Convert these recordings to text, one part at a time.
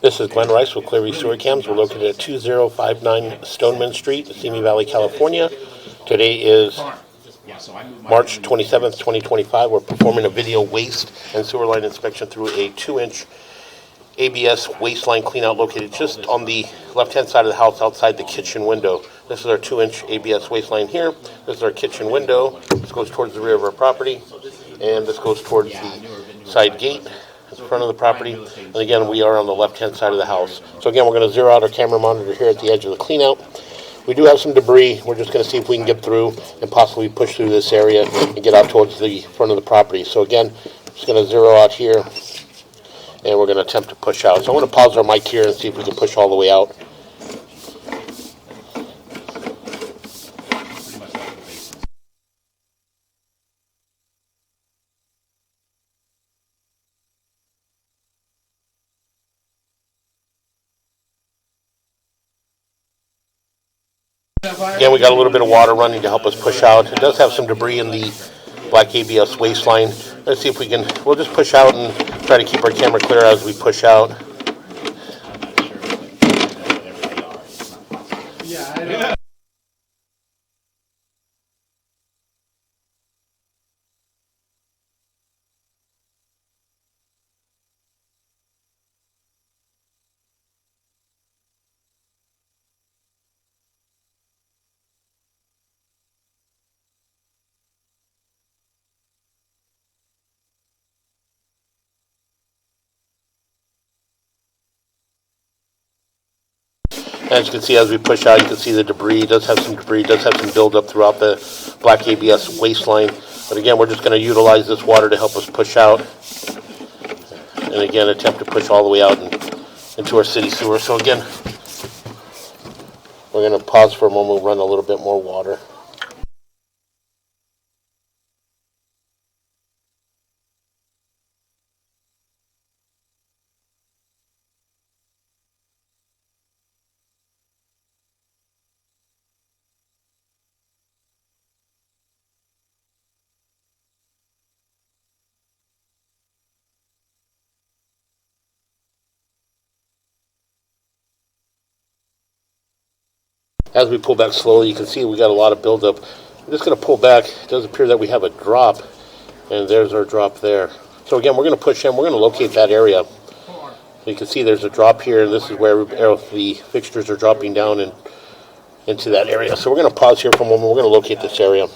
This is Glenn Rice with Clearview Sewer Cams. We're located at 2059 Stoneman Street, Simi Valley, California. Today is March 27th, 2025. We're performing a video waste and sewer line inspection through a 2-inch ABS waste line cleanout located just on the left-hand side of the house outside the kitchen window. This is our 2-inch ABS waste line here. This is our kitchen window. This goes towards the rear of our property, and this goes towards the side gate in front of the property. And again, we are on the left-hand side of the house. So again, we're going to zero out our camera monitor here at the edge of the cleanout. We do have some debris. We're just going to see if we can get through and possibly push through this area and get out towards the front of the property. So again, just going to zero out here, and we're going to attempt to push out. So I'm going to pause our mic here and see if we can push all the way out. Again, we got a little bit of water running to help us push out. It does have some debris in the black ABS waste line. Let's see if we can, we'll just push out and try to keep our camera clear as we push out. Yeah. As you can see, as we push out, you can see the debris. It does have some debris. It does have some buildup throughout the black ABS waste line. But again, we're just going to utilize this water to help us push out. And again, attempt to push all the way out into our city sewer. So again, we're going to pause for a moment, run a little bit more water. As we pull back slowly, you can see we got a lot of buildup. I'm just going to pull back. It does appear that we have a drop, and there's our drop there. So again, we're going to push in. We're going to locate that area. So you can see there's a drop here, and this is where the fixtures are dropping down into that area. So we're going to pause here for a moment. We're going to locate this area.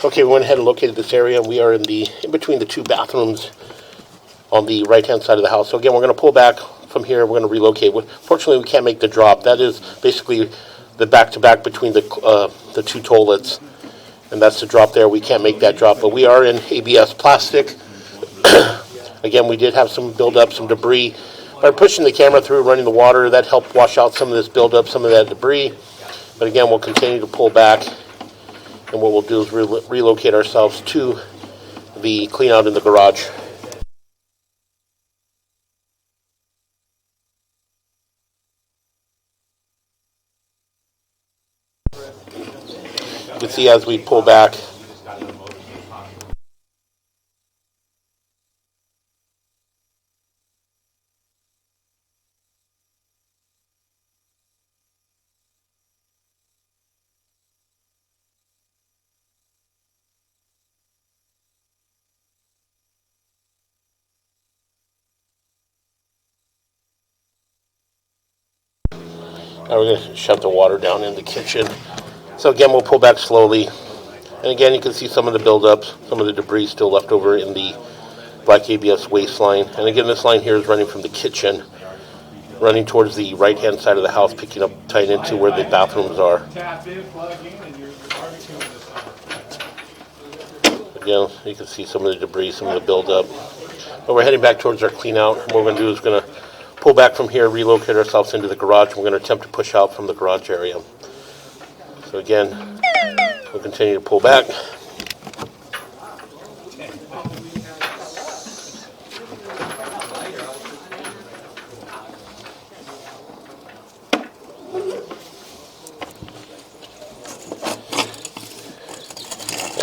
Okay, we went ahead and located this area. We are in between the two bathrooms on the right-hand side of the house. So again, we're going to pull back from here. We're going to relocate. Fortunately, we can't make the drop. That is basically the back-to-back between the two toilets, and that's the drop there. We can't make that drop, but we are in ABS plastic. Again, we did have some buildup, some debris. By pushing the camera through, running the water, that helped wash out some of this buildup, some of that debris. But again, we'll continue to pull back. And what we'll do is relocate ourselves to the clean out in the garage. You can see as we pull back, now we're going to shut the water down in the kitchen. So again, we'll pull back slowly. And again, you can see some of the buildups, some of the debris still left over in the black ABS waste line. And again, this line here is running from the kitchen, running towards the right-hand side of the house, picking up tight into where the bathrooms are. Again, you can see some of the debris, some of the buildup. But we're heading back towards our clean out. What we're going to do is we're going to pull back from here, relocate ourselves into the garage. We're going to attempt to push out from the garage area. So again, we'll continue to pull back.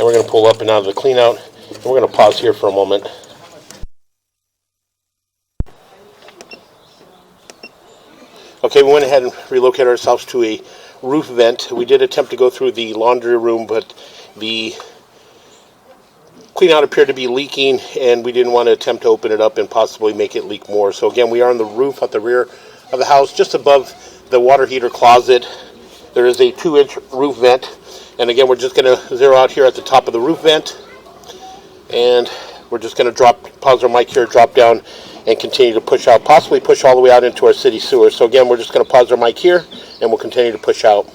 we're going to pull up and out of the clean out. And we're going to pause here for a moment. Okay, we went ahead and relocated ourselves to a roof vent. We did attempt to go through the laundry room, but the clean out appeared to be leaking, and we didn't want to attempt to open it up and possibly make it leak more. So again, we are on the roof at the rear of the house, just above the water heater closet. There is a 2-inch roof vent, and again, we're just going to zero out here at the top of the roof vent, and we're just going to pause our mic here, drop down, and continue to push out, possibly push all the way out into our city sewer. So again, we're just going to pause our mic here, and we'll continue to push out.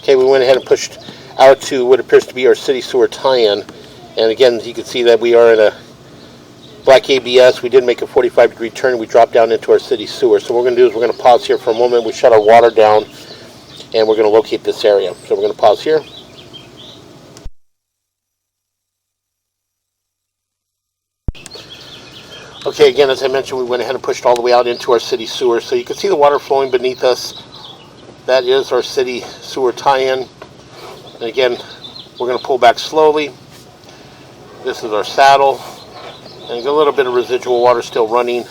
Okay, we went ahead and pushed out to what appears to be our city sewer tie-in. And again, you can see that we are in a black ABS. We did make a 45-degree turn. We dropped down into our city sewer. So what we're going to do is we're going to pause here for a moment. We shut our water down, and we're going to locate this area. So we're going to pause here. Okay, again, as I mentioned, we went ahead and pushed all the way out into our city sewer. So you can see the water flowing beneath us. That is our city sewer tie-in. And again, we're going to pull back slowly. This is our saddle. And a little bit of residual water still running.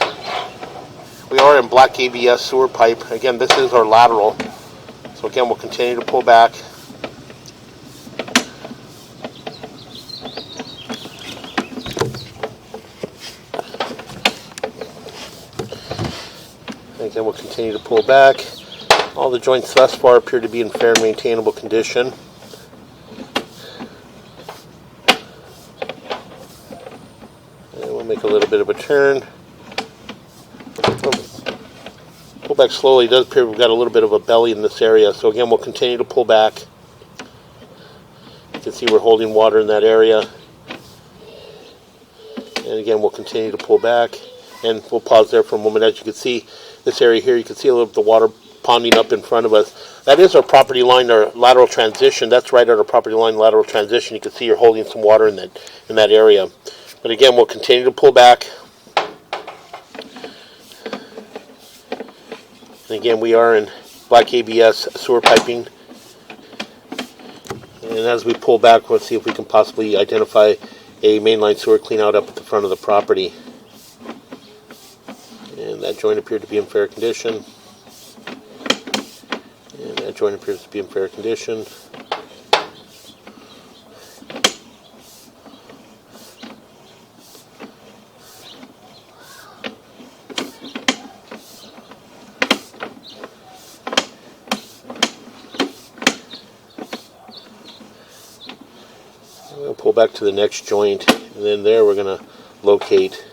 We are in black ABS sewer pipe. Again, this is our lateral. So again, we'll continue to pull back. And again, we'll continue to pull back. All the joints thus far appear to be in fair and maintainable condition. And we'll make a little bit of a turn. Pull back slowly. It does appear we've got a little bit of a belly in this area. So again, we'll continue to pull back. You can see we're holding water in that area. And again, we'll continue to pull back. And we'll pause there for a moment. As you can see, this area here, you can see a little bit of the water ponding up in front of us. That is our property line, our lateral transition. That's right at our property line lateral transition. You can see you're holding some water in that area. But again, we'll continue to pull back. And again, we are in black ABS sewer piping. And as we pull back, we'll see if we can possibly identify a mainline sewer cleanout up at the front of the property. And that joint appeared to be in fair condition. And that joint appears to be in fair condition. We'll pull back to the next joint, and then there we're going to locate.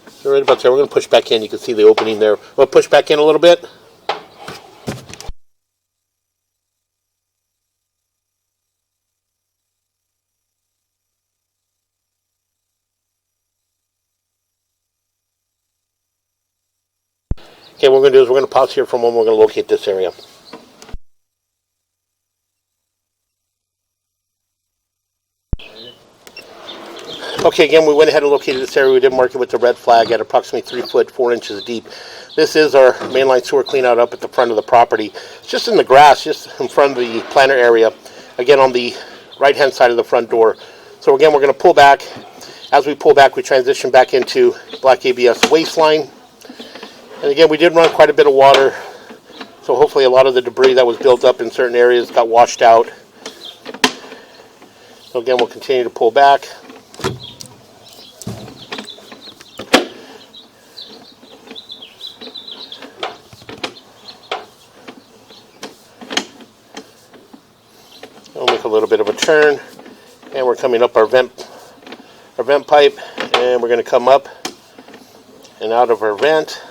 So right about there, we're going to push back in. You can see the opening there. We'll push back in a little bit. Okay, what we're going to do is we're going to pause here for a moment. We're going to locate this area. Okay, again, we went ahead and located this area. We did mark it with the red flag at approximately 3 foot 4 inches deep. This is our mainline sewer cleanout up at the front of the property. It's just in the grass, just in front of the planter area. Again, on the right-hand side of the front door. So again, we're going to pull back. As we pull back, we transition back into black ABS waistline. And again, we did run quite a bit of water. So hopefully a lot of the debris that was built up in certain areas got washed out. So again, we'll continue to pull back. We'll make a little bit of a turn, and we're coming up our vent pipe, and we're going to come up and out of our vent.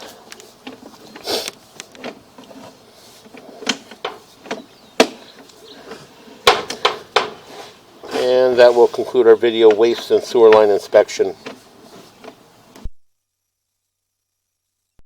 And that will conclude our video waste and sewer line inspection.